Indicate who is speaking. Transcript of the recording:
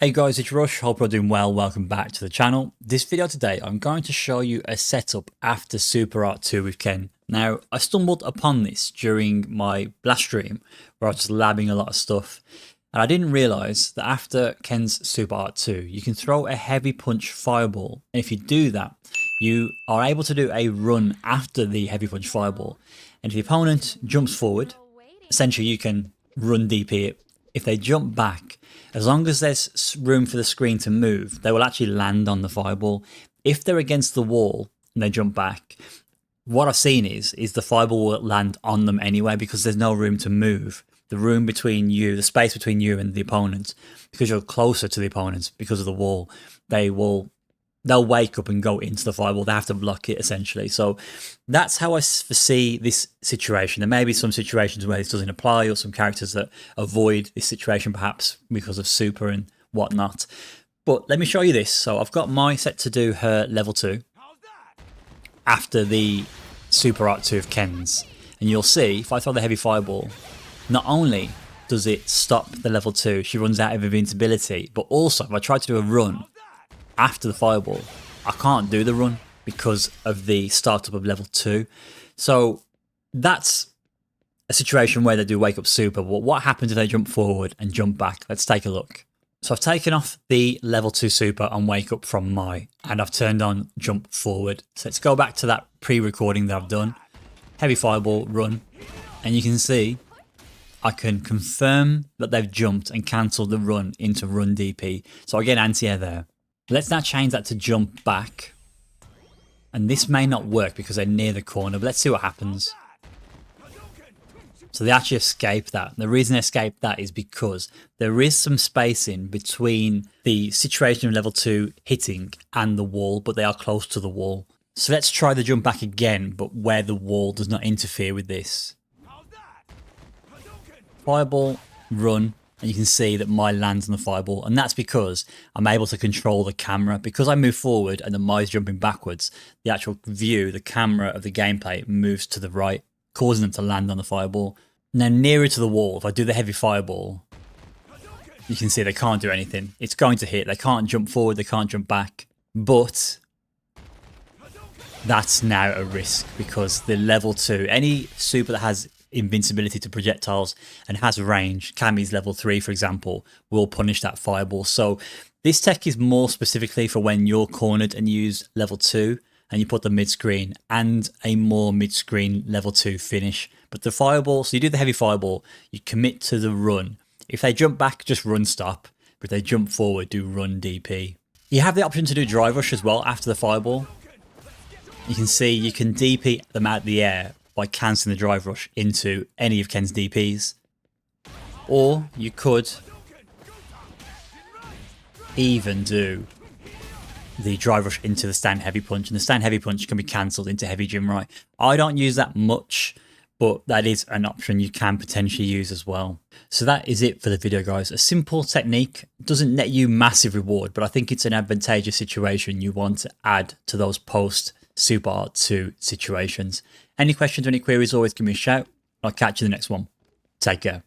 Speaker 1: Hey guys, it's Rush. Hope you're doing well. Welcome back to the channel. This video today, I'm going to show you a setup after Super Art 2 with Ken. Now, I stumbled upon this during my last stream where I was just labbing a lot of stuff. And I didn't realize that after Ken's Super Art 2, you can throw a heavy punch fireball. And if you do that, you are able to do a run after the heavy punch fireball. And if the opponent jumps forward, essentially you can run DP it. If they jump back, as long as there's room for the screen to move, they will actually land on the fireball. If they're against the wall and they jump back, what I've seen is the fireball will land on them anyway because there's no room to move. The room between you, the space between you and the opponent, because you're closer to the opponent because of the wall, they'll wake up and go into the fireball. They have to block it essentially. So that's how I foresee this situation. There may be some situations where this doesn't apply, or some characters that avoid this situation perhaps because of super and whatnot. But let me show you this. So I've got my set to do her level 2 after the Super Art 2 of Ken's. And you'll see if I throw the heavy fireball, not only does it stop the level 2, she runs out of invincibility, but also if I try to do a run after the fireball, I can't do the run because of the startup of level 2. So that's a situation where they do wake up super. But what happens if they jump forward and jump back? Let's take a look. So I've taken off the level 2 super and wake up from and I've turned on jump forward. So let's go back to that pre-recording that I've done. Heavy fireball, run. And you can see I can confirm that they've jumped and cancelled the run into run DP. So I get anti-air there. Let's now change that to jump back. And this may not work because they're near the corner, but let's see what happens. So they actually escape that. The reason they escape that is because there is some spacing between the situation of level 2 hitting and the wall, but they are close to the wall. So let's try the jump back again, but where the wall does not interfere with this. Fireball, run. And you can see that my lands on the fireball, and that's because I'm able to control the camera. Because I move forward and the Mai's jumping backwards, the actual view, the camera of the gameplay moves to the right, causing them to land on the fireball. Now nearer to the wall, if I do the heavy fireball, you can see they can't do anything. It's going to hit. They can't jump forward, they can't jump back. But that's now a risk because the level 2, any super that has invincibility to projectiles and has range, Cammy's level 3 for example, will punish that fireball. So this tech is more specifically for when you're cornered and use level 2 and you put the mid-screen and a more mid-screen level 2 finish. But the fireball, so you do the heavy fireball, you commit to the run. If they jump back, just run stop. But if they jump forward, do run DP. You have the option to do drive rush as well after the fireball. You can see you can DP them out of the air by cancelling the drive rush into any of Ken's DPs. Or you could even do the drive rush into the stand heavy punch, and the stand heavy punch can be cancelled into heavy gym right. I don't use that much, but that is an option you can potentially use as well. So that is it for the video, guys. A simple technique, doesn't net you massive reward, but I think it's an advantageous situation you want to add to those post Super Art 2 situations. Any questions or any queries, always give me a shout. I'll catch you in the next one. Take care.